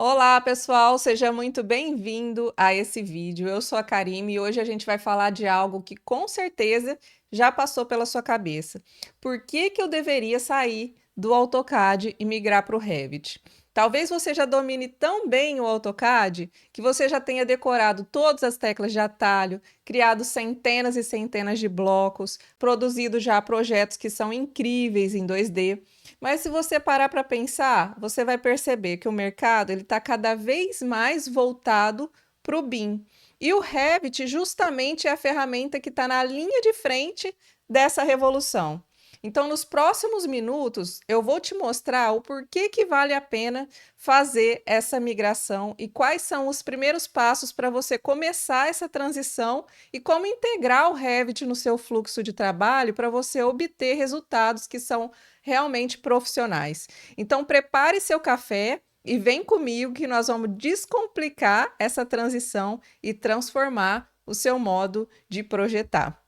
Olá, pessoal, seja muito bem-vindo a esse vídeo. Eu sou a Karime e hoje a gente vai falar de algo que com certeza já passou pela sua cabeça. Por que que eu deveria sair do AutoCAD e migrar para o Revit? Talvez você já domine tão bem o AutoCAD que você já tenha decorado todas as teclas de atalho, criado centenas e centenas de blocos, produzido já projetos que são incríveis em 2D. Mas se você parar para pensar, você vai perceber que o mercado ele está cada vez mais voltado para o BIM. E o Revit justamente é a ferramenta que está na linha de frente dessa revolução. Então, nos próximos minutos, eu vou te mostrar o porquê que vale a pena fazer essa migração e quais são os primeiros passos para você começar essa transição e como integrar o Revit no seu fluxo de trabalho para você obter resultados que são realmente profissionais. Então, prepare seu café e vem comigo que nós vamos descomplicar essa transição e transformar o seu modo de projetar.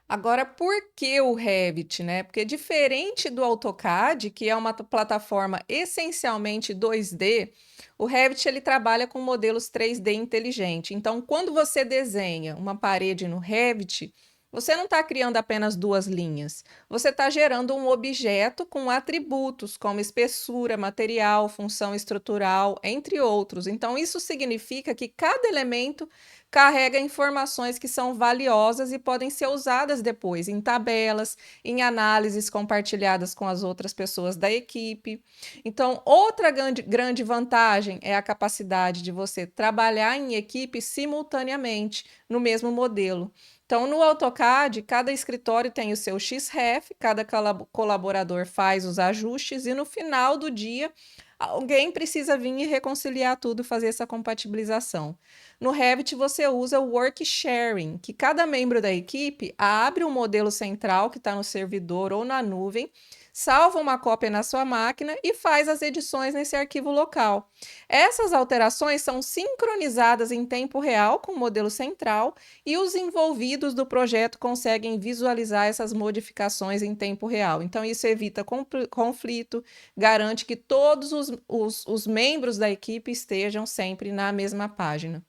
Agora, por que o Revit, né? Porque diferente do AutoCAD, que é uma plataforma essencialmente 2D, o Revit ele trabalha com modelos 3D inteligente. Então, quando você desenha uma parede no Revit, você não está criando apenas duas linhas, você está gerando um objeto com atributos como espessura, material, função estrutural, entre outros. Então, isso significa que cada elemento carrega informações que são valiosas e podem ser usadas depois em tabelas, em análises compartilhadas com as outras pessoas da equipe. Então, outra grande vantagem é a capacidade de você trabalhar em equipe simultaneamente no mesmo modelo. Então, no AutoCAD, cada escritório tem o seu XREF, cada colaborador faz os ajustes e no final do dia alguém precisa vir e reconciliar tudo, fazer essa compatibilização. No Revit, você usa o Work Sharing, que cada membro da equipe abre um modelo central que está no servidor ou na nuvem, salva uma cópia na sua máquina e faz as edições nesse arquivo local. Essas alterações são sincronizadas em tempo real com o modelo central e os envolvidos do projeto conseguem visualizar essas modificações em tempo real. Então, isso evita conflito, garante que todos os membros da equipe estejam sempre na mesma página.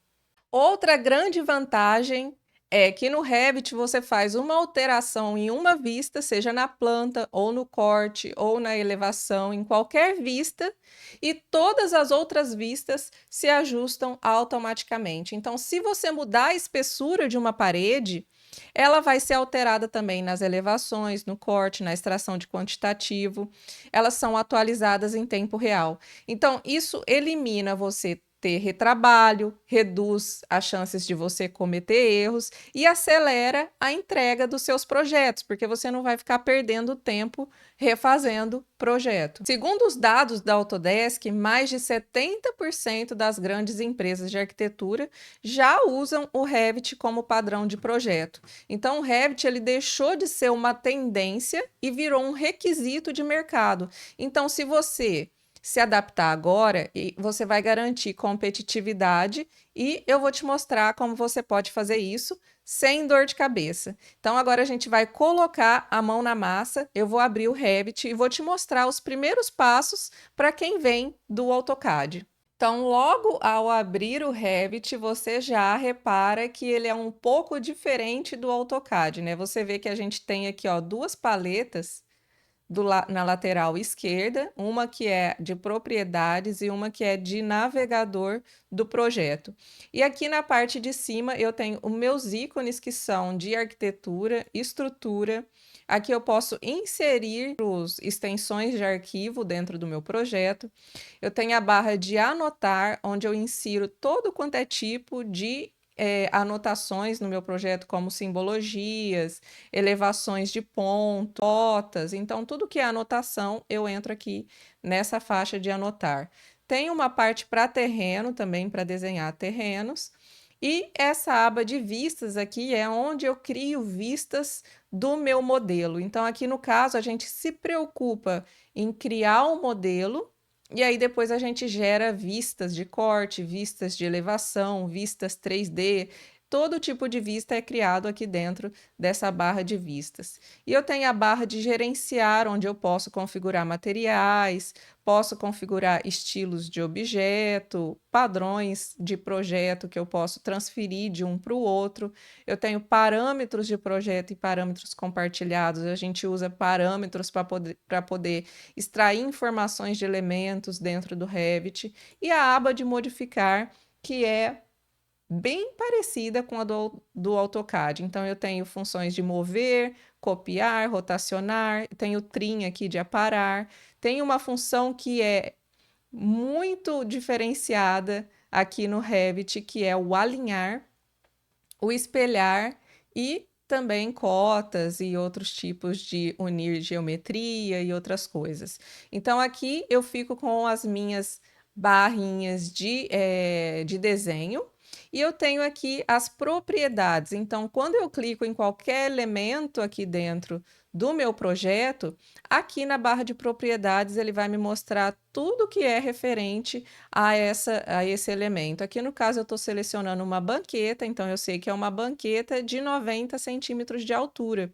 Outra grande vantagem é que no Revit você faz uma alteração em uma vista, seja na planta, ou no corte, ou na elevação, em qualquer vista, e todas as outras vistas se ajustam automaticamente. Então, se você mudar a espessura de uma parede, ela vai ser alterada também nas elevações, no corte, na extração de quantitativo. Elas são atualizadas em tempo real. Então, isso elimina você ter retrabalho, reduz as chances de você cometer erros e acelera a entrega dos seus projetos, porque você não vai ficar perdendo tempo refazendo projeto. Segundo os dados da Autodesk, mais de 70% das grandes empresas de arquitetura já usam o Revit como padrão de projeto. Então, o Revit ele deixou de ser uma tendência e virou um requisito de mercado. Então, se você se adaptar agora, você vai garantir competitividade e eu vou te mostrar como você pode fazer isso sem dor de cabeça. Então, agora a gente vai colocar a mão na massa, eu vou abrir o Revit e vou te mostrar os primeiros passos para quem vem do AutoCAD. Então, logo ao abrir o Revit, você já repara que ele é um pouco diferente do AutoCAD, né? Você vê que a gente tem aqui, ó, duas paletas na lateral esquerda, uma que é de propriedades e uma que é de navegador do projeto. E aqui na parte de cima eu tenho os meus ícones que são de arquitetura, estrutura. Aqui eu posso inserir as extensões de arquivo dentro do meu projeto. Eu tenho a barra de anotar, onde eu insiro todo quanto é tipo de anotações no meu projeto, como simbologias, elevações de ponto, rotas. Então, tudo que é anotação, eu entro aqui nessa faixa de anotar. Tem uma parte para terreno também, para desenhar terrenos. E essa aba de vistas aqui é onde eu crio vistas do meu modelo. Então, aqui no caso, a gente se preocupa em criar um modelo e aí depois a gente gera vistas de corte, vistas de elevação, vistas 3D, todo tipo de vista é criado aqui dentro dessa barra de vistas. E eu tenho a barra de gerenciar, onde eu posso configurar materiais, posso configurar estilos de objeto, padrões de projeto que eu posso transferir de um para o outro. Eu tenho parâmetros de projeto e parâmetros compartilhados. A gente usa parâmetros para poder extrair informações de elementos dentro do Revit. E a aba de modificar, que é bem parecida com a do AutoCAD. Então, eu tenho funções de mover, copiar, rotacionar, tenho trim aqui de aparar, tem uma função que é muito diferenciada aqui no Revit, que é o alinhar, o espelhar e também cotas e outros tipos de unir geometria e outras coisas. Então, aqui eu fico com as minhas barrinhas de desenho e eu tenho aqui as propriedades. Então, quando eu clico em qualquer elemento aqui dentro do meu projeto, aqui na barra de propriedades ele vai me mostrar tudo que é referente a esse elemento. Aqui no caso eu estou selecionando uma banqueta, então eu sei que é uma banqueta de 90 centímetros de altura.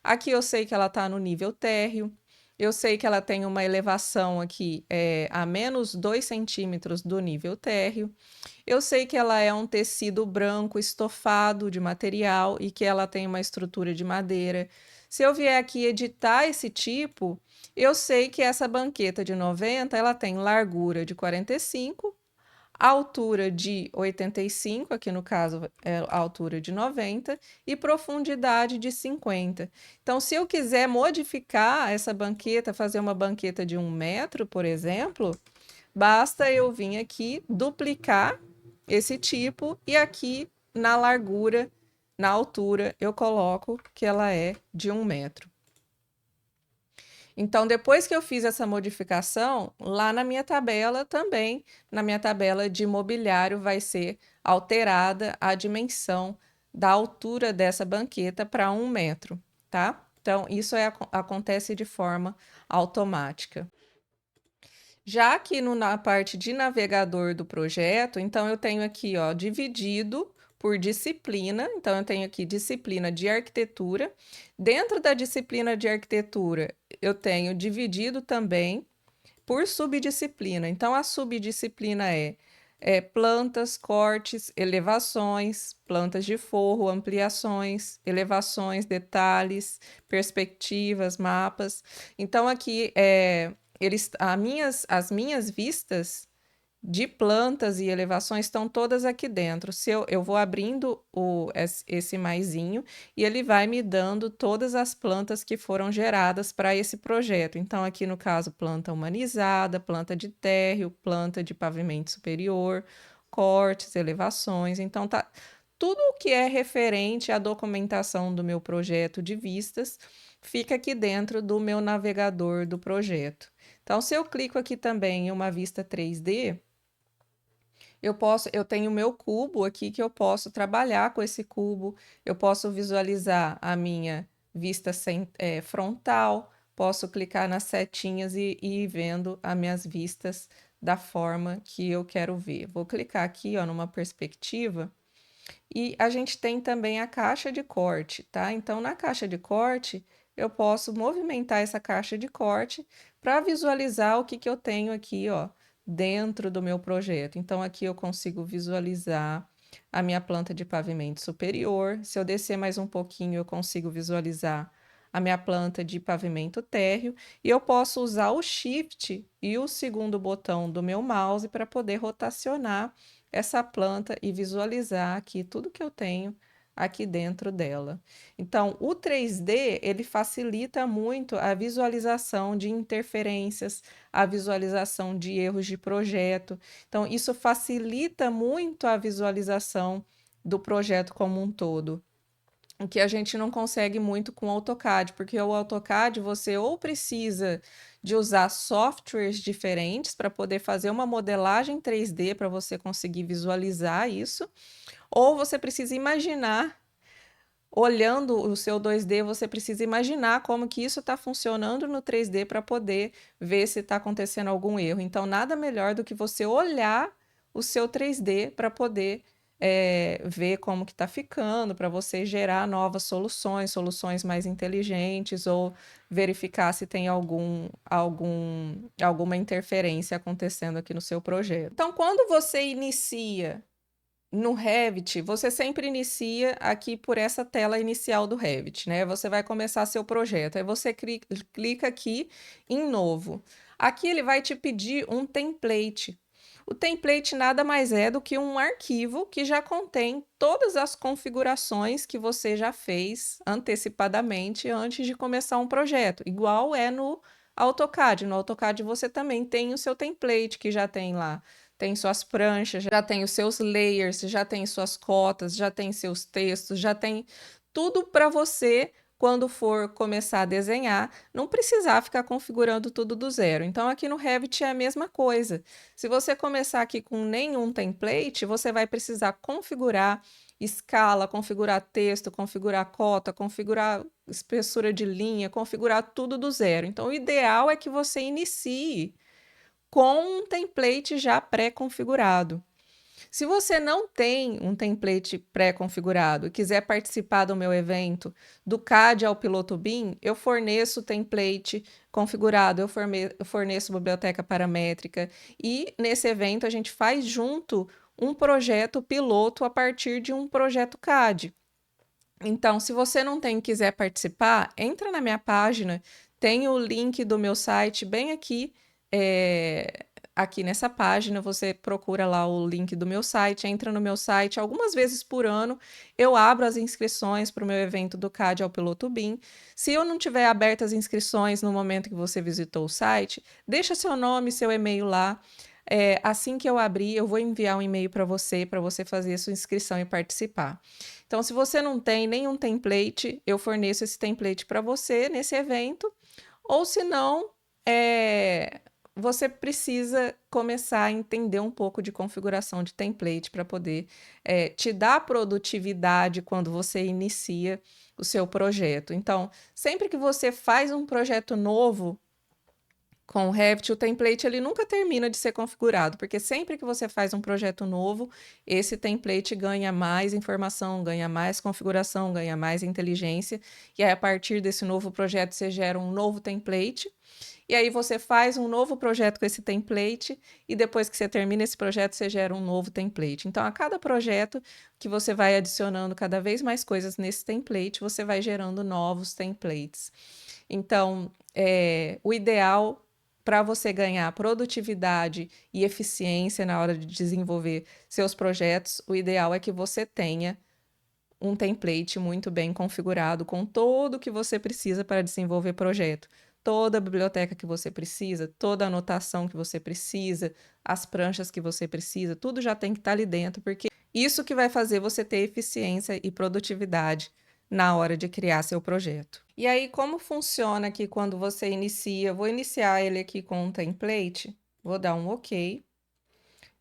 Aqui eu sei que ela está no nível térreo, eu sei que ela tem uma elevação aqui a menos 2 centímetros do nível térreo. Eu sei que ela é um tecido branco estofado de material e que ela tem uma estrutura de madeira. Se eu vier aqui editar esse tipo, eu sei que essa banqueta de 90, ela tem largura de 45, altura de 85, aqui no caso é a altura de 90, e profundidade de 50. Então, se eu quiser modificar essa banqueta, fazer uma banqueta de 1 metro, por exemplo, basta eu vir aqui, duplicar esse tipo, e aqui na largura, na altura, eu coloco que ela é de 1 metro. Então, depois que eu fiz essa modificação, lá na minha tabela também, na minha tabela de mobiliário, vai ser alterada a dimensão da altura dessa banqueta para 1 metro, tá? Então, isso acontece de forma automática. Já aqui na parte de navegador do projeto, então eu tenho aqui, ó, dividido por disciplina. Então, eu tenho aqui disciplina de arquitetura. Dentro da disciplina de arquitetura, eu tenho dividido também por subdisciplina. Então, a subdisciplina é plantas, cortes, elevações, plantas de forro, ampliações, elevações, detalhes, perspectivas, mapas. Então, aqui as minhas vistas de plantas e elevações estão todas aqui dentro. Se eu vou abrindo esse maisinho e ele vai me dando todas as plantas que foram geradas para esse projeto. Então, aqui no caso, planta humanizada, planta de térreo, planta de pavimento superior, cortes, elevações. Então, tá tudo o que é referente à documentação do meu projeto de vistas fica aqui dentro do meu navegador do projeto. Então, se eu clico aqui também em uma vista 3D, eu tenho o meu cubo aqui que eu posso trabalhar com esse cubo, eu posso visualizar a minha vista frontal, posso clicar nas setinhas e ir vendo as minhas vistas da forma que eu quero ver. Vou clicar aqui, ó, numa perspectiva. E a gente tem também a caixa de corte, tá? Então, na caixa de corte, eu posso movimentar essa caixa de corte para visualizar o que eu tenho aqui, ó, dentro do meu projeto. Então, aqui eu consigo visualizar a minha planta de pavimento superior. Se eu descer mais um pouquinho, eu consigo visualizar a minha planta de pavimento térreo. E eu posso usar o Shift e o segundo botão do meu mouse para poder rotacionar essa planta e visualizar aqui tudo que eu tenho aqui dentro dela. Então, o 3D, ele facilita muito a visualização de interferências, a visualização de erros de projeto. Então, isso facilita muito a visualização do projeto como um todo. O que a gente não consegue muito com o AutoCAD, porque o AutoCAD você ou precisa de usar softwares diferentes para poder fazer uma modelagem 3D para você conseguir visualizar isso, ou você precisa imaginar, olhando o seu 2D, você precisa imaginar como que isso está funcionando no 3D para poder ver se está acontecendo algum erro. Então, nada melhor do que você olhar o seu 3D para poder ver como que está ficando, para você gerar novas soluções, soluções mais inteligentes, ou verificar se tem alguma interferência acontecendo aqui no seu projeto. Então, quando você inicia no Revit, você sempre inicia aqui por essa tela inicial do Revit, né? Você vai começar seu projeto, aí você clica aqui em Novo. Aqui ele vai te pedir um template. O template nada mais é do que um arquivo que já contém todas as configurações que você já fez antecipadamente antes de começar um projeto, igual é no AutoCAD. No AutoCAD você também tem o seu template, que já tem lá, tem suas pranchas, já tem os seus layers, já tem suas cotas, já tem seus textos, já tem tudo para você, quando for começar a desenhar, não precisar ficar configurando tudo do zero. Então, aqui no Revit é a mesma coisa. Se você começar aqui com nenhum template, você vai precisar configurar escala, configurar texto, configurar cota, configurar espessura de linha, configurar tudo do zero. Então, o ideal é que você inicie com um template já pré-configurado. Se você não tem um template pré-configurado e quiser participar do meu evento do CAD ao Piloto BIM, eu forneço template configurado, eu forneço biblioteca paramétrica, e nesse evento a gente faz junto um projeto piloto a partir de um projeto CAD. Então, se você não tem e quiser participar, entra na minha página, tem o link do meu site bem aqui, aqui nessa página, você procura lá o link do meu site, entra no meu site. Algumas vezes por ano eu abro as inscrições para o meu evento do CAD ao Piloto BIM. Se eu não tiver abertas as inscrições no momento que você visitou o site, deixa seu nome, seu e-mail lá. Assim que eu abrir, eu vou enviar um e-mail para você fazer a sua inscrição e participar. Então, se você não tem nenhum template, eu forneço esse template para você nesse evento, ou se não, você precisa começar a entender um pouco de configuração de template para poder te dar produtividade quando você inicia o seu projeto. Então, sempre que você faz um projeto novo com o Revit, o template ele nunca termina de ser configurado, porque sempre que você faz um projeto novo, esse template ganha mais informação, ganha mais configuração, ganha mais inteligência, e aí a partir desse novo projeto você gera um novo template, e aí você faz um novo projeto com esse template, e depois que você termina esse projeto, você gera um novo template. Então, a cada projeto que você vai adicionando cada vez mais coisas nesse template, você vai gerando novos templates. Então, o ideal para você ganhar produtividade e eficiência na hora de desenvolver seus projetos, o ideal é que você tenha um template muito bem configurado com tudo o que você precisa para desenvolver projeto. Toda a biblioteca que você precisa, toda a anotação que você precisa, as pranchas que você precisa, tudo já tem que estar ali dentro, porque isso que vai fazer você ter eficiência e produtividade na hora de criar seu projeto. E aí, como funciona aqui quando você inicia? Vou iniciar ele aqui com um template, vou dar um OK.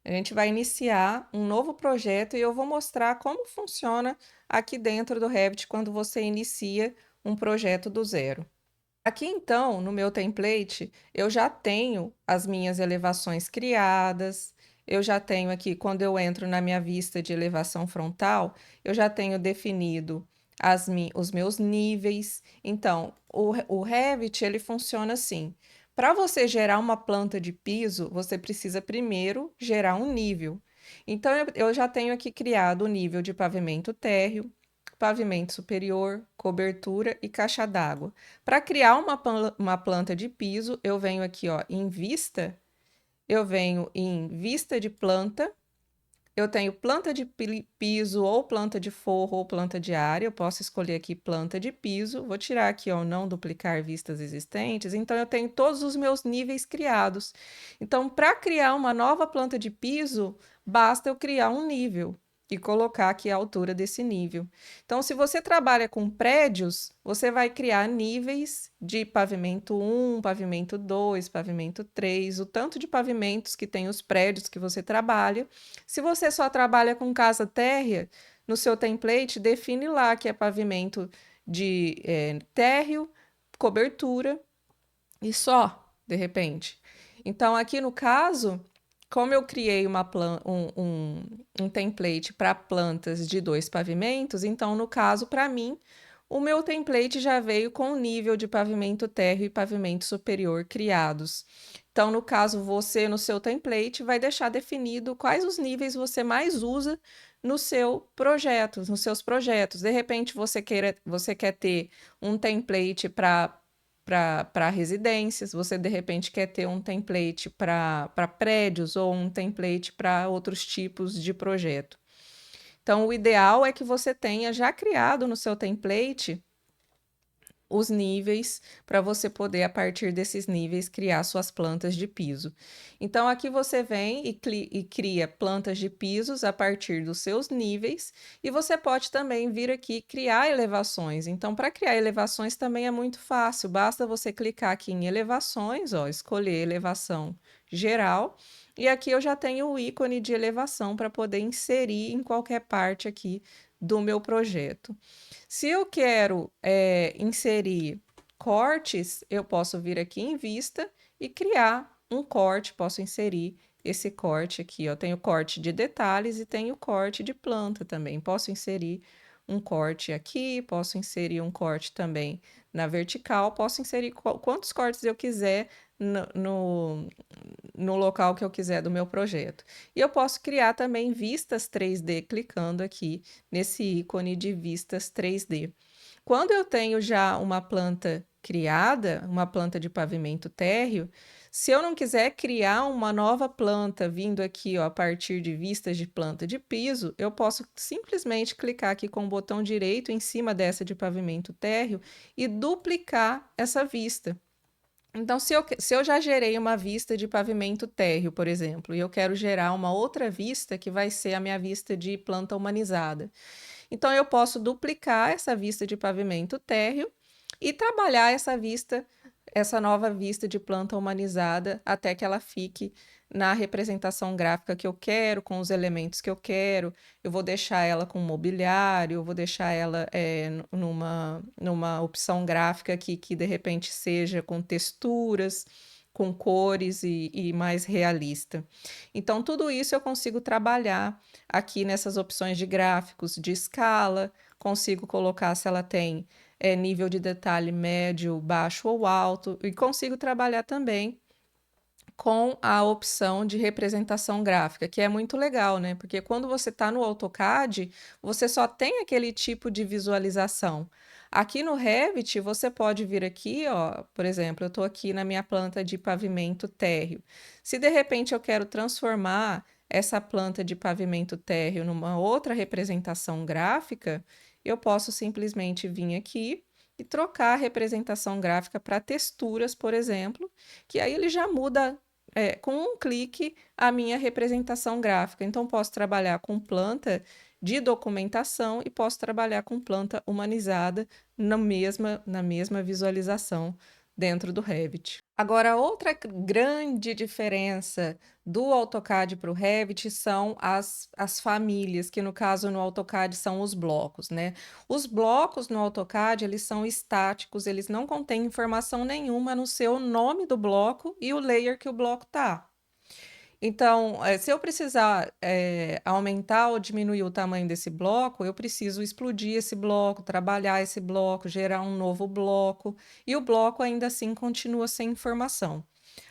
A gente vai iniciar um novo projeto e eu vou mostrar como funciona aqui dentro do Revit quando você inicia um projeto do zero. Aqui então, no meu template, eu já tenho as minhas elevações criadas, eu já tenho aqui, quando eu entro na minha vista de elevação frontal, eu já tenho definido os meus níveis. Então, o Revit, ele funciona assim. Para você gerar uma planta de piso, você precisa primeiro gerar um nível. Então, eu já tenho aqui criado o nível de pavimento térreo, pavimento superior, cobertura e caixa d'água. Para criar uma planta de piso, eu venho aqui, ó, em vista, eu venho em vista de planta, eu tenho planta de piso, ou planta de forro, ou planta de área. Eu posso escolher aqui planta de piso. Vou tirar aqui, ó, não duplicar vistas existentes. Então, eu tenho todos os meus níveis criados. Então, para criar uma nova planta de piso, basta eu criar um nível e colocar aqui a altura desse nível. Então, se você trabalha com prédios, você vai criar níveis de pavimento 1, pavimento 2, pavimento 3, o tanto de pavimentos que tem os prédios que você trabalha. Se você só trabalha com casa térrea, no seu template, define lá que é pavimento de térreo, cobertura e só, de repente. Então, aqui no caso, como eu criei um template para plantas de 2 pavimentos, então, no caso, para mim, o meu template já veio com o nível de pavimento térreo e pavimento superior criados. Então, no caso, você, no seu template, vai deixar definido quais os níveis você mais usa no seu projeto, nos seus projetos. De repente, você quer ter um template para residências, você de repente quer ter um template para prédios ou um template para outros tipos de projeto. Então, o ideal é que você tenha já criado no seu template os níveis para você poder, a partir desses níveis, criar suas plantas de piso. Então, aqui você vem e cria plantas de pisos a partir dos seus níveis, e você pode também vir aqui criar elevações. Então, para criar elevações também é muito fácil, basta você clicar aqui em elevações, ó, escolher elevação geral, e aqui eu já tenho o ícone de elevação para poder inserir em qualquer parte aqui do meu projeto. Se eu quero inserir cortes, eu posso vir aqui em vista e criar um corte, posso inserir esse corte aqui, ó. Tenho corte de detalhes e tenho corte de planta também. Posso inserir um corte aqui, posso inserir um corte também na vertical, posso inserir quantos cortes eu quiser no local que eu quiser do meu projeto. E eu posso criar também vistas 3D clicando aqui nesse ícone de vistas 3D. Quando eu tenho já uma planta criada, uma planta de pavimento térreo, se eu não quiser criar uma nova planta vindo aqui, ó, a partir de vistas de planta de piso, eu posso simplesmente clicar aqui com o botão direito em cima dessa de pavimento térreo e duplicar essa vista. Então, se eu já gerei uma vista de pavimento térreo, por exemplo, e eu quero gerar uma outra vista que vai ser a minha vista de planta humanizada. Então, eu posso duplicar essa vista de pavimento térreo e trabalhar essa nova vista de planta humanizada até que ela fique na representação gráfica que eu quero, com os elementos que eu quero. Eu vou deixar ela com mobiliário, eu vou deixar ela numa opção gráfica que de repente seja com texturas, com cores e mais realista. Então, tudo isso eu consigo trabalhar aqui nessas opções de gráficos, de escala, consigo colocar se ela tem nível de detalhe médio, baixo ou alto, e consigo trabalhar também com a opção de representação gráfica, que é muito legal, né? Porque quando você está no AutoCAD, você só tem aquele tipo de visualização. Aqui no Revit, você pode vir aqui, ó, por exemplo, eu estou aqui na minha planta de pavimento térreo. Se de repente eu quero transformar essa planta de pavimento térreo numa outra representação gráfica, eu posso simplesmente vir aqui e trocar a representação gráfica para texturas, por exemplo, que aí ele já muda com um clique a minha representação gráfica. Então, posso trabalhar com planta de documentação e posso trabalhar com planta humanizada na mesma visualização dentro do Revit. Agora, outra grande diferença do AutoCAD para o Revit são as famílias, que no caso no AutoCAD são os blocos, né? Os blocos no AutoCAD, eles são estáticos, eles não contêm informação nenhuma no seu nome do bloco e o layer que o bloco tá. Então, se eu precisar aumentar ou diminuir o tamanho desse bloco, eu preciso explodir esse bloco, trabalhar esse bloco, gerar um novo bloco, e o bloco ainda assim continua sem informação.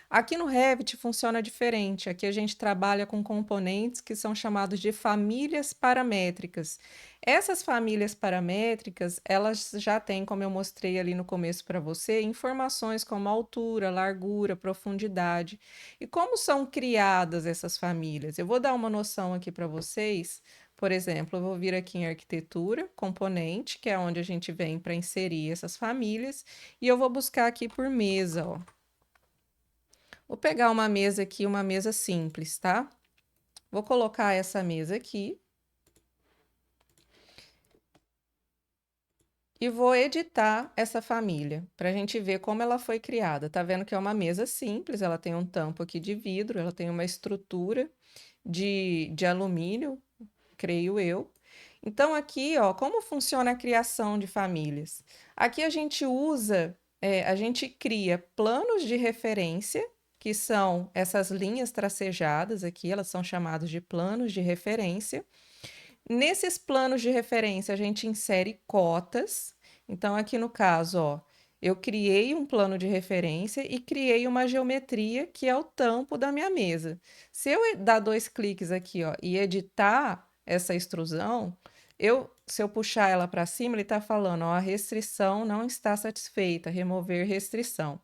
Aqui no Revit funciona diferente. Aqui a gente trabalha com componentes que são chamados de famílias paramétricas. Essas famílias paramétricas, elas já têm, como eu mostrei ali no começo para você, informações como altura, largura, profundidade. E como são criadas essas famílias? Eu vou dar uma noção aqui para vocês. Por exemplo, eu vou vir aqui em arquitetura, componente, que é onde a gente vem para inserir essas famílias, e eu vou buscar aqui por mesa, ó. Vou pegar uma mesa aqui, uma mesa simples, tá? Vou colocar essa mesa aqui. E vou editar essa família, para a gente ver como ela foi criada. Tá vendo que é uma mesa simples, ela tem um tampo aqui de vidro, ela tem uma estrutura de alumínio, creio eu. Então, aqui, ó, como funciona a criação de famílias? Aqui a gente usa, a gente cria planos de referência, que são essas linhas tracejadas aqui, elas são chamadas de planos de referência. Nesses planos de referência, a gente insere cotas. Então, aqui no caso, ó, eu criei um plano de referência e criei uma geometria que é o tampo da minha mesa. Se eu dar 2 cliques aqui, ó, e editar essa extrusão, se eu puxar ela para cima, ele está falando, ó, a restrição não está satisfeita, remover restrição.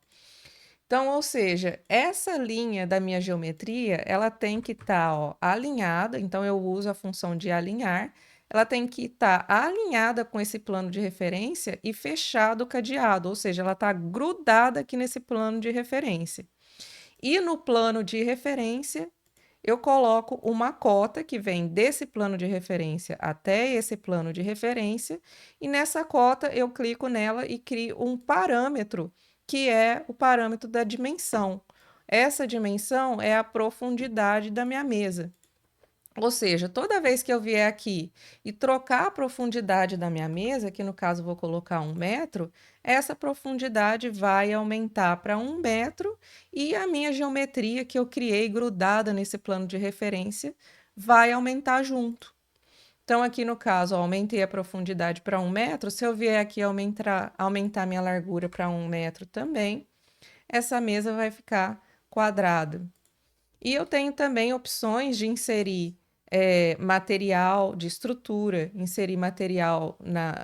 Então, ou seja, essa linha da minha geometria, ela tem que estar, alinhada, então eu uso a função de alinhar, ela tem que estar alinhada com esse plano de referência e fechado o cadeado, ou seja, ela está grudada aqui nesse plano de referência. E no plano de referência, eu coloco uma cota que vem desse plano de referência até esse plano de referência, e nessa cota eu clico nela e crio um parâmetro, que é o parâmetro da dimensão. Essa dimensão é a profundidade da minha mesa. Ou seja, toda vez que eu vier aqui e trocar a profundidade da minha mesa, que no caso vou colocar 1 metro, essa profundidade vai aumentar para 1 metro e a minha geometria que eu criei grudada nesse plano de referência vai aumentar junto. Então, aqui no caso, ó, aumentei a profundidade para 1 metro. Se eu vier aqui aumentar minha largura para 1 metro também, essa mesa vai ficar quadrada. E eu tenho também opções de inserir material de estrutura, inserir material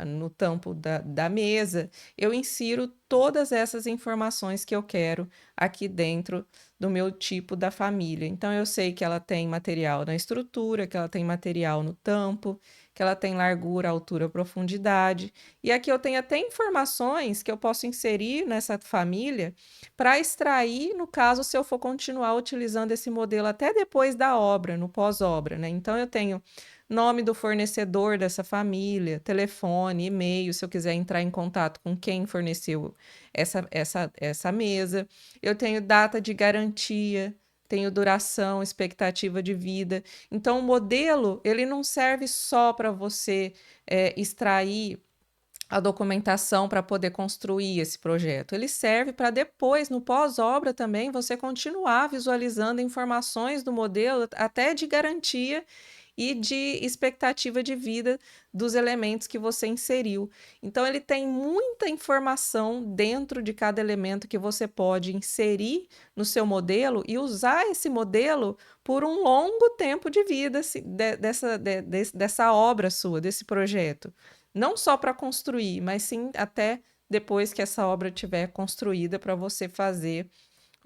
no tampo da mesa. Eu insiro todas essas informações que eu quero aqui dentro do meu tipo da família. Então, eu sei que ela tem material na estrutura, que ela tem material no tampo, que ela tem largura, altura, profundidade. E aqui eu tenho até informações que eu posso inserir nessa família para extrair, no caso, se eu for continuar utilizando esse modelo até depois da obra, no pós-obra, né? Então, eu tenho nome do fornecedor dessa família, telefone, e-mail, se eu quiser entrar em contato com quem forneceu essa mesa. Eu tenho data de garantia, tenho duração, expectativa de vida. Então, o modelo, ele não serve só para você extrair a documentação para poder construir esse projeto. Ele serve para depois, no pós-obra também, você continuar visualizando informações do modelo, até de garantia e de expectativa de vida dos elementos que você inseriu. Então, ele tem muita informação dentro de cada elemento que você pode inserir no seu modelo e usar esse modelo por um longo tempo de vida dessa obra sua, desse projeto. Não só para construir, mas sim até depois que essa obra estiver construída, para você fazer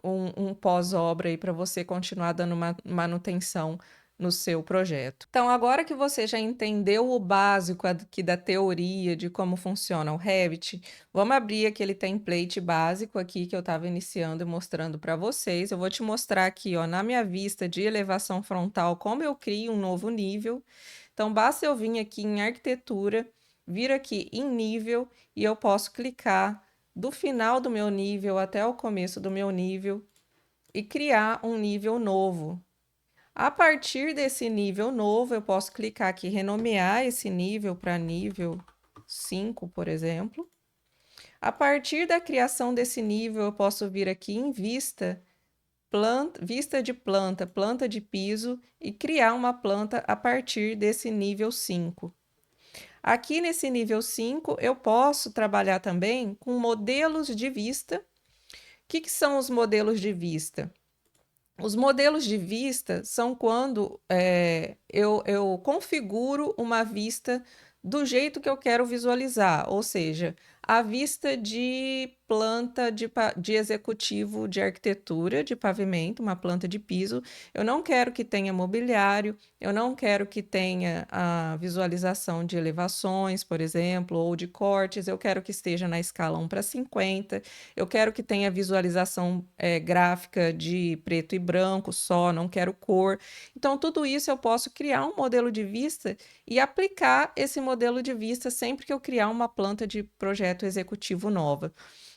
um pós-obra e para você continuar dando manutenção no seu projeto. Então, agora que você já entendeu o básico aqui da teoria de como funciona o Revit, vamos abrir aquele template básico aqui que eu estava iniciando e mostrando para vocês. Eu vou te mostrar aqui, ó, na minha vista de elevação frontal, como eu crio um novo nível. Então, basta eu vir aqui em arquitetura, vir aqui em nível e eu posso clicar do final do meu nível até o começo do meu nível e criar um nível novo. A partir desse nível novo, eu posso clicar aqui, renomear esse nível para nível 5, por exemplo. A partir da criação desse nível, eu posso vir aqui em vista, vista de planta, planta de piso e criar uma planta a partir desse nível 5. Aqui nesse nível 5, eu posso trabalhar também com modelos de vista. O que são os modelos de vista? Os modelos de vista são quando eu configuro uma vista do jeito que eu quero visualizar, ou seja, a vista de planta de executivo de arquitetura de pavimento, uma planta de piso. Eu não quero que tenha mobiliário, eu não quero que tenha a visualização de elevações, por exemplo, ou de cortes, eu quero que esteja na escala 1:50, eu quero que tenha visualização gráfica de preto e branco só, não quero cor. Então, tudo isso eu posso criar um modelo de vista e aplicar esse modelo de vista sempre que eu criar uma planta de projeto executivo nova.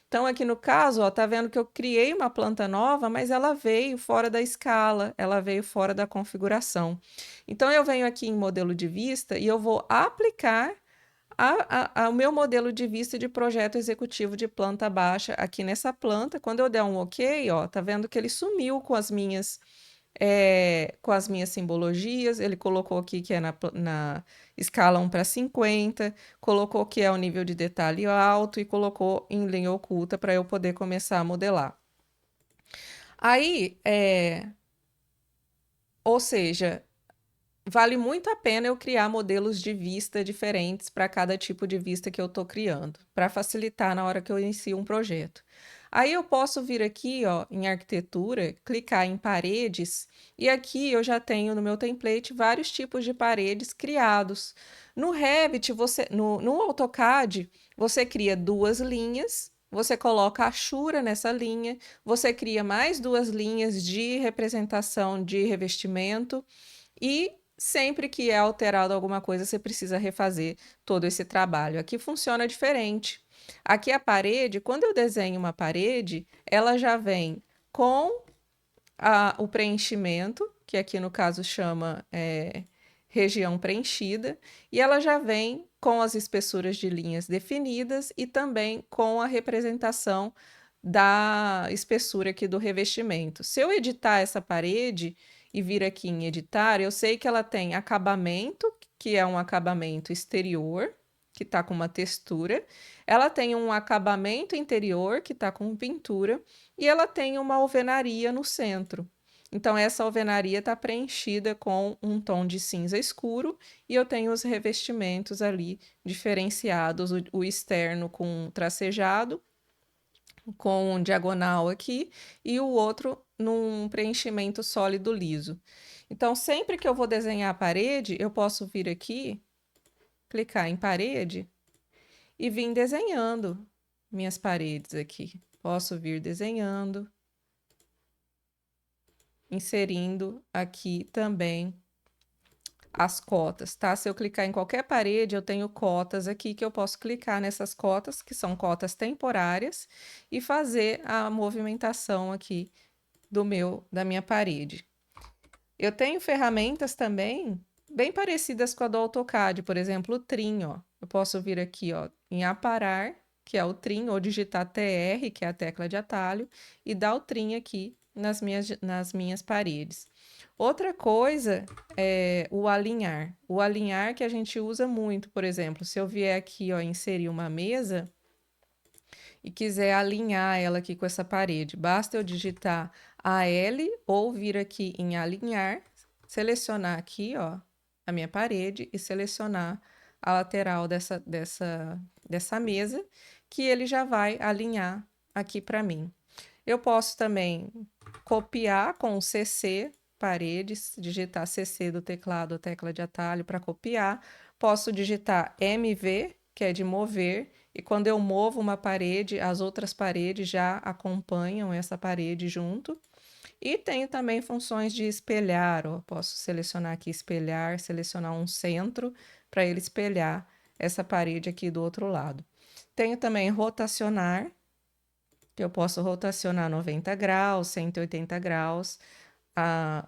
Então, aqui no caso, ó, tá vendo que eu criei uma planta nova, mas ela veio fora da escala, ela veio fora da configuração. Então, eu venho aqui em modelo de vista e eu vou aplicar o meu modelo de vista de projeto executivo de planta baixa aqui nessa planta. Quando eu der um ok, ó, tá vendo que ele sumiu com as minhas simbologias. Ele colocou aqui que é na escala 1:50, colocou que é o nível de detalhe alto e colocou em linha oculta para eu poder começar a modelar. Aí, ou seja, vale muito a pena eu criar modelos de vista diferentes para cada tipo de vista que eu estou criando, para facilitar na hora que eu inicio um projeto. Aí eu posso vir aqui, ó, em arquitetura, clicar em paredes, e aqui eu já tenho no meu template vários tipos de paredes criados. No Revit, no AutoCAD, você cria 2 linhas, você coloca a achura nessa linha, você cria mais 2 linhas de representação de revestimento, e sempre que é alterado alguma coisa, você precisa refazer todo esse trabalho. Aqui funciona diferente. Aqui a parede, quando eu desenho uma parede, ela já vem com o preenchimento, que aqui no caso chama região preenchida, e ela já vem com as espessuras de linhas definidas e também com a representação da espessura aqui do revestimento. Se eu editar essa parede e vir aqui em editar, eu sei que ela tem acabamento, que é um acabamento exterior, que está com uma textura, ela tem um acabamento interior, que está com pintura, e ela tem uma alvenaria no centro. Então, essa alvenaria está preenchida com um tom de cinza escuro, e eu tenho os revestimentos ali diferenciados, o externo com tracejado, com um diagonal aqui, e o outro num preenchimento sólido liso. Então, sempre que eu vou desenhar a parede, eu posso vir aqui, clicar em parede e vir desenhando minhas paredes aqui. Posso vir desenhando, inserindo aqui também as cotas, tá? Se eu clicar em qualquer parede, eu tenho cotas aqui que eu posso clicar nessas cotas, que são cotas temporárias, e fazer a movimentação aqui da minha parede. Eu tenho ferramentas também bem parecidas com a do AutoCAD, por exemplo, o Trim, ó. Eu posso vir aqui, ó, em aparar, que é o Trim, ou digitar TR, que é a tecla de atalho, e dar o Trim aqui nas minhas paredes. Outra coisa é o alinhar. O alinhar que a gente usa muito, por exemplo, se eu vier aqui, ó, inserir uma mesa e quiser alinhar ela aqui com essa parede, basta eu digitar AL ou vir aqui em alinhar, selecionar aqui, ó, a minha parede e selecionar a lateral dessa mesa, que ele já vai alinhar aqui para mim. Eu posso também copiar com o CC, paredes, digitar CC do teclado, tecla de atalho para copiar. Posso digitar MV, que é de mover, e quando eu movo uma parede, as outras paredes já acompanham essa parede junto. E tenho também funções de espelhar, ó. Posso selecionar aqui espelhar, selecionar um centro para ele espelhar essa parede aqui do outro lado. Tenho também rotacionar, que eu posso rotacionar 90 graus, 180 graus,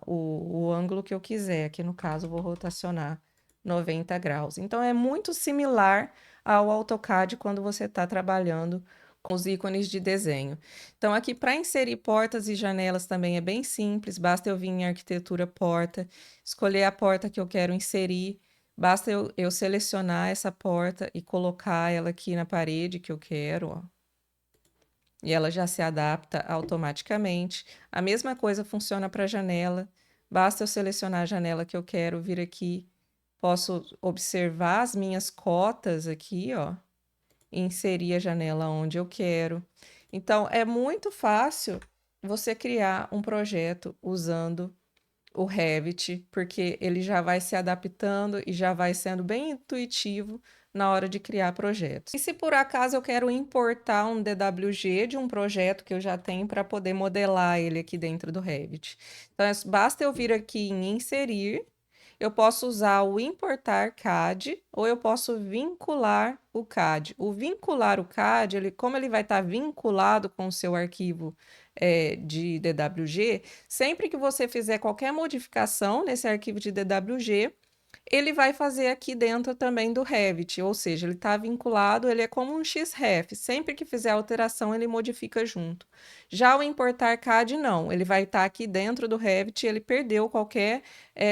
o ângulo que eu quiser. Aqui no caso, vou rotacionar 90 graus. Então, é muito similar ao AutoCAD quando você está trabalhando com os ícones de desenho. Então, aqui para inserir portas e janelas também é bem simples, basta eu vir em arquitetura porta, escolher a porta que eu quero inserir, basta eu selecionar essa porta e colocar ela aqui na parede que eu quero, ó. E ela já se adapta automaticamente. A mesma coisa funciona para a janela. Basta eu selecionar a janela que eu quero, vir aqui, posso observar as minhas cotas aqui, ó, e inserir a janela onde eu quero. Então, é muito fácil você criar um projeto usando o Revit, porque ele já vai se adaptando e já vai sendo bem intuitivo na hora de criar projetos. E se por acaso eu quero importar um DWG de um projeto que eu já tenho para poder modelar ele aqui dentro do Revit. Então, basta eu vir aqui em inserir, eu posso usar o importar CAD ou eu posso vincular o CAD. O vincular o CAD, como ele vai estar vinculado com o seu arquivo de DWG, sempre que você fizer qualquer modificação nesse arquivo de DWG, ele vai fazer aqui dentro também do Revit, ou seja, ele está vinculado, ele é como um XREF, sempre que fizer alteração ele modifica junto. Já o importar CAD não, ele vai estar aqui dentro do Revit, ele perdeu qualquer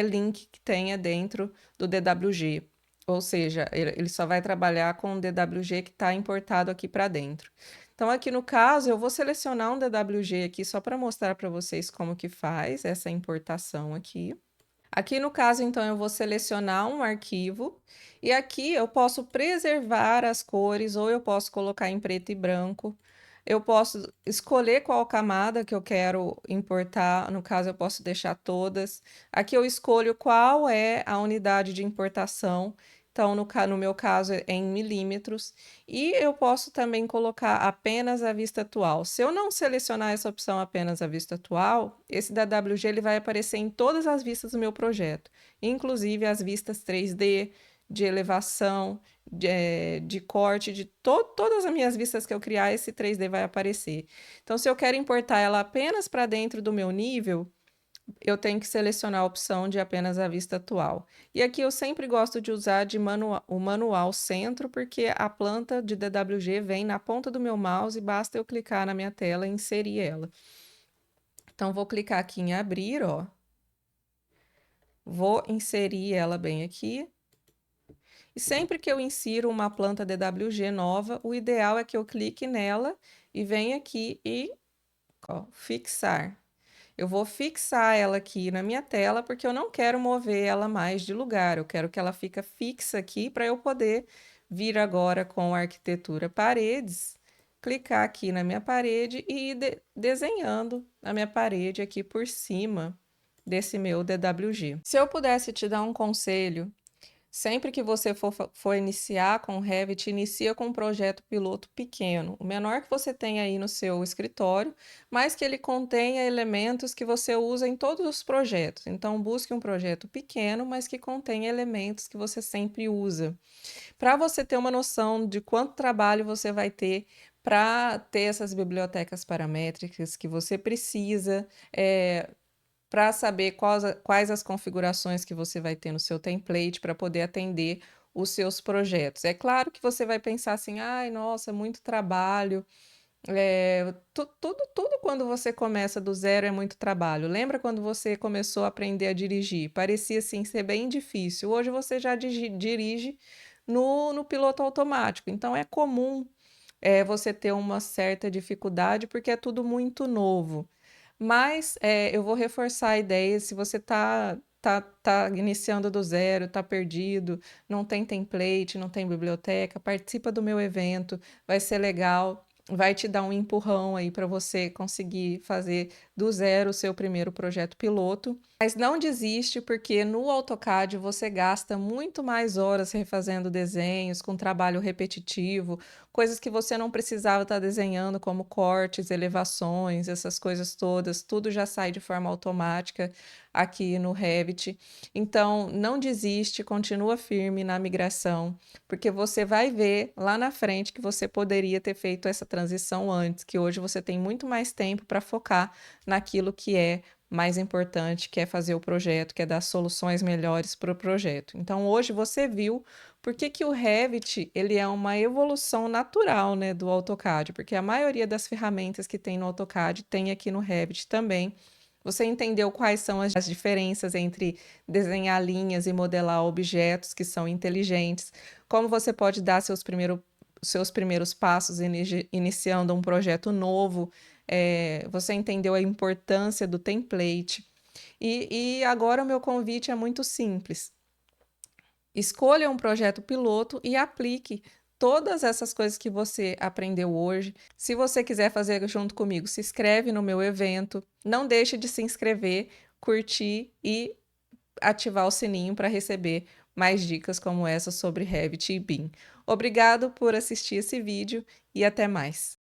link que tenha dentro do DWG, ou seja, ele só vai trabalhar com o DWG que está importado aqui para dentro. Então aqui no caso eu vou selecionar um DWG aqui só para mostrar para vocês como que faz essa importação aqui. Aqui no caso, então, eu vou selecionar um arquivo e aqui eu posso preservar as cores ou eu posso colocar em preto e branco. Eu posso escolher qual camada que eu quero importar, no caso eu posso deixar todas. Aqui eu escolho qual é a unidade de importação, então no meu caso é em milímetros. E eu posso também colocar apenas a vista atual. Se eu não selecionar essa opção apenas a vista atual, esse DWG ele vai aparecer em todas as vistas do meu projeto, inclusive as vistas 3D, de elevação, de corte, de todas as minhas vistas que eu criar, esse 3D vai aparecer. Então, se eu quero importar ela apenas para dentro do meu nível, eu tenho que selecionar a opção de apenas a vista atual. E aqui eu sempre gosto de usar o manual centro, porque a planta de DWG vem na ponta do meu mouse e basta eu clicar na minha tela e inserir ela. Então, vou clicar aqui em abrir, ó. Vou inserir ela bem aqui. E sempre que eu insiro uma planta DWG nova, o ideal é que eu clique nela e venha aqui e ó, fixar. Eu vou fixar ela aqui na minha tela, porque eu não quero mover ela mais de lugar. Eu quero que ela fique fixa aqui para eu poder vir agora com a arquitetura paredes, clicar aqui na minha parede e ir desenhando a minha parede aqui por cima desse meu DWG. Se eu pudesse te dar um conselho, sempre que você for iniciar com o Revit, inicia com um projeto piloto pequeno, o menor que você tem aí no seu escritório, mas que ele contenha elementos que você usa em todos os projetos. Então, busque um projeto pequeno, mas que contenha elementos que você sempre usa. Para você ter uma noção de quanto trabalho você vai ter para ter essas bibliotecas paramétricas que você precisa, para saber quais as configurações que você vai ter no seu template para poder atender os seus projetos. É claro que você vai pensar assim, ai, nossa, muito trabalho. Tudo quando você começa do zero é muito trabalho. Lembra quando você começou a aprender a dirigir? Parecia assim ser bem difícil. Hoje você já dirige no piloto automático. Então é comum você ter uma certa dificuldade porque é tudo muito novo. Mas, eu vou reforçar a ideia, se você tá iniciando do zero, tá perdido, não tem template, não tem biblioteca, participa do meu evento, vai ser legal, vai te dar um empurrão aí para você conseguir fazer do zero o seu primeiro projeto piloto. Mas não desiste, porque no AutoCAD você gasta muito mais horas refazendo desenhos, com trabalho repetitivo, coisas que você não precisava estar desenhando, como cortes, elevações, essas coisas todas, tudo já sai de forma automática aqui no Revit. Então, não desiste, continua firme na migração, porque você vai ver lá na frente que você poderia ter feito essa transição antes, que hoje você tem muito mais tempo para focar naquilo que é mais importante, que é fazer o projeto, que é dar soluções melhores para o projeto. Então, hoje você viu por que que o Revit ele é uma evolução natural, né, do AutoCAD, porque a maioria das ferramentas que tem no AutoCAD tem aqui no Revit também. Você entendeu quais são as diferenças entre desenhar linhas e modelar objetos que são inteligentes, como você pode dar seus primeiros passos iniciando um projeto novo, você entendeu a importância do template. E agora o meu convite é muito simples. Escolha um projeto piloto e aplique todas essas coisas que você aprendeu hoje. Se você quiser fazer junto comigo, se inscreve no meu evento. Não deixe de se inscrever, curtir e ativar o sininho para receber mais dicas como essa sobre Revit e BIM. Obrigado por assistir esse vídeo e até mais.